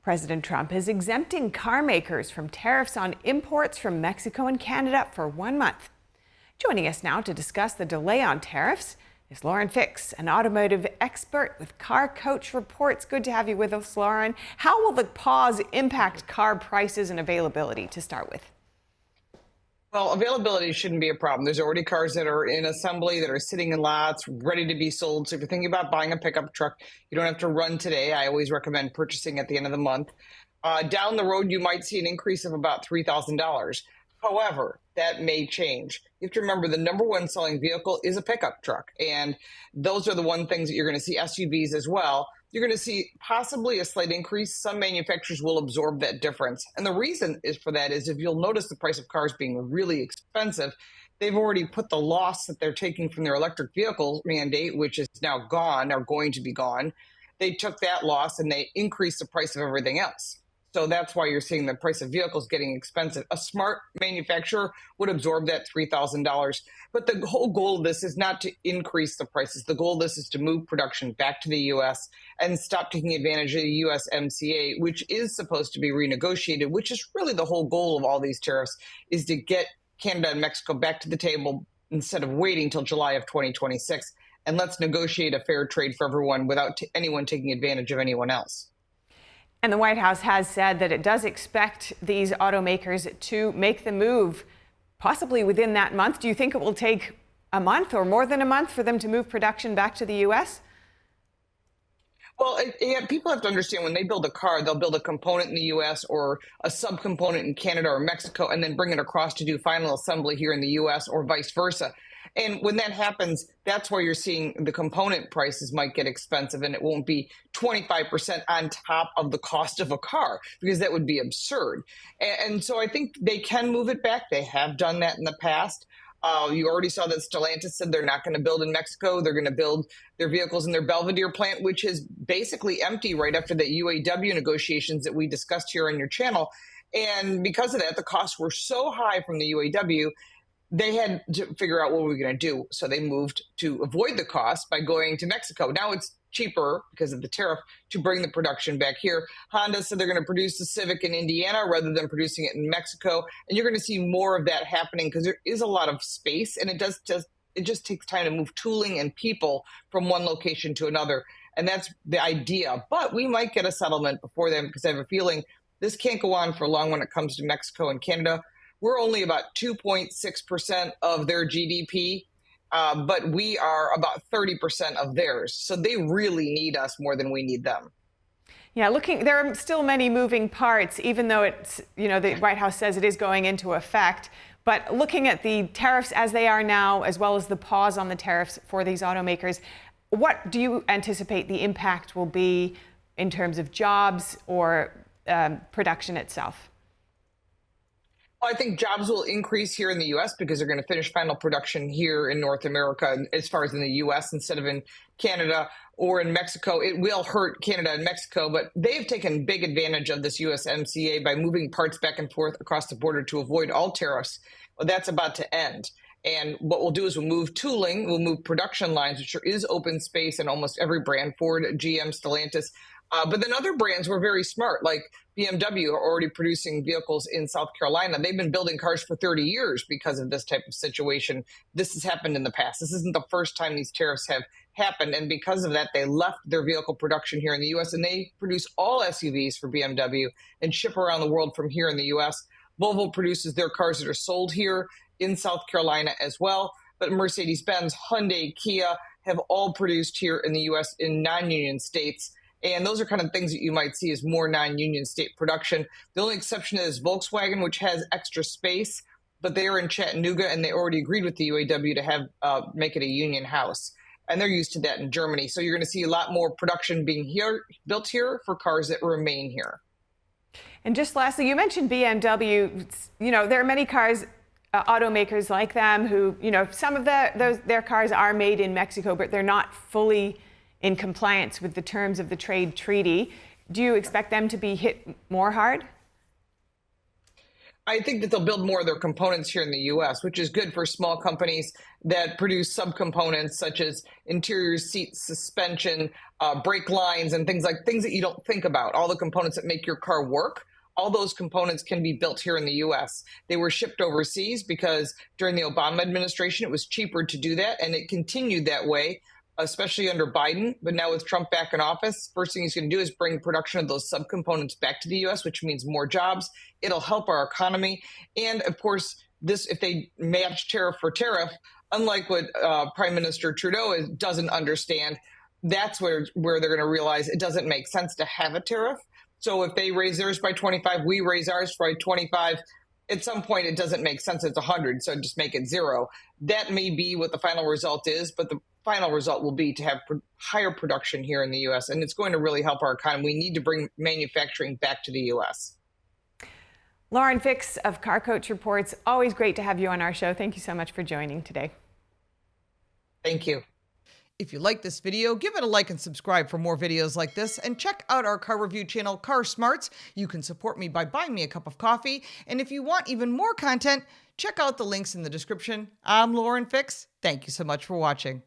President Trump is exempting car makers from tariffs on imports from Mexico and Canada for 1 month. Joining us now to discuss the delay on tariffs is Lauren Fix, an automotive expert with Car Coach Reports. Good to have you with us, Lauren. How will the pause impact car prices and availability to start with? Well, availability shouldn't be a problem. There's already cars that are in assembly that are sitting in lots, ready to be sold. So if you're thinking about buying a pickup truck, you don't have to run today. I always recommend purchasing at the end of the month. Down the road, you might see an increase of about $3,000. However, that may change. You have to remember the number one selling vehicle is a pickup truck. And those are the one things that you're going to see. SUVs as well. You're going to see possibly a slight increase. Some manufacturers will absorb that difference. And the reason is for that is if you'll notice the price of cars being really expensive, they've already put the loss that they're taking from their electric vehicle mandate, which is now gone or going to be gone. They took that loss and they increased the price of everything else. So that's why you're seeing the price of vehicles getting expensive. A smart manufacturer would absorb that $3,000. But the whole goal of this is not to increase the prices. The goal of this is to move production back to the U.S. and stop taking advantage of the USMCA, which is supposed to be renegotiated, which is really the whole goal of all these tariffs, is to get Canada and Mexico back to the table instead of waiting till July of 2026. And let's negotiate a fair trade for everyone without anyone taking advantage of anyone else. And the White House has said that it does expect these automakers to make the move possibly within that month. Do you think it will take a month or more than a month for them to move production back to the U.S.? Well, people have to understand when they build a car, they'll build a component in the U.S. or a subcomponent in Canada or Mexico and then bring it across to do final assembly here in the U.S. or vice versa. And when that happens, that's where you're seeing the component prices might get expensive, and it won't be 25% on top of the cost of a car, because that would be absurd. And so I think they can move it back. They have done that in the past. You already saw that Stellantis said they're not going to build in Mexico. They're going to build their vehicles in their Belvidere plant, which is basically empty right after the UAW negotiations that we discussed here on your channel. And because of that, the costs were so high from the UAW, they had to figure out what we were going to do. So they moved to avoid the cost by going to Mexico. Now it's cheaper because of the tariff to bring the production back here. Honda said they're going to produce the Civic in Indiana rather than producing it in Mexico. And you're going to see more of that happening because there is a lot of space, and it just takes time to move tooling and people from one location to another. And that's the idea. But we might get a settlement before then, because I have a feeling this can't go on for long when it comes to Mexico and Canada. We're only about 2.6% of their GDP, but we are about 30% of theirs. So they really need us more than we need them. Yeah, there are still many moving parts, even though it's, the White House says it is going into effect. But looking at the tariffs as they are now, as well as the pause on the tariffs for these automakers, what do you anticipate the impact will be in terms of jobs or production itself? I think jobs will increase here in the U.S. because they're going to finish final production here in North America, as far as in the U.S. instead of in Canada or in Mexico. It will hurt Canada and Mexico, but they've taken big advantage of this USMCA by moving parts back and forth across the border to avoid all tariffs. Well, that's about to end. And what we'll do is we'll move tooling, we'll move production lines, which there is open space in almost every brand, Ford, GM, Stellantis. But then other brands were very smart, like BMW are already producing vehicles in South Carolina. They've been building cars for 30 years because of this type of situation. This has happened in the past. This isn't the first time these tariffs have happened. And because of that, they left their vehicle production here in the U.S. and they produce all SUVs for BMW and ship around the world from here in the U.S. Volvo produces their cars that are sold here in South Carolina as well. But Mercedes-Benz, Hyundai, Kia have all produced here in the U.S. in non-union states. And those are kind of things that you might see as more non-union state production. The only exception is Volkswagen, which has extra space, but they are in Chattanooga and they already agreed with the UAW to have make it a union house. And they're used to that in Germany. So you're going to see a lot more production being built here for cars that remain here. And just lastly, you mentioned BMW. There are many cars, automakers like them who, some of their cars are made in Mexico, but they're not fully in compliance with the terms of the trade treaty. Do you expect them to be hit more hard? I think that they'll build more of their components here in the U.S., which is good for small companies that produce subcomponents such as interior seat suspension, brake lines, and things that you don't think about. All the components that make your car work. All those components can be built here in the U.S. They were shipped overseas because during the Obama administration, it was cheaper to do that, and it continued that way, especially under Biden. But now with Trump back in office, first thing he's going to do is bring production of those subcomponents back to the U.S., which means more jobs. It'll help our economy. And of course, if they match tariff for tariff, unlike what Prime Minister Trudeau doesn't understand, that's where they're going to realize it doesn't make sense to have a tariff. So if they raise theirs by 25, we raise ours by 25. At some point, it doesn't make sense. It's 100, so just make it 0. That may be what the final result is, but the final result will be to have higher production here in the U.S., and it's going to really help our economy. We need to bring manufacturing back to the U.S. Lauren Fix of Car Coach Reports, always great to have you on our show. Thank you so much for joining today. Thank you. If you like this video, give it a like and subscribe for more videos like this, and check out our car review channel, Car Smarts. You can support me by buying me a cup of coffee, and if you want even more content, check out the links in the description. I'm Lauren Fix. Thank you so much for watching.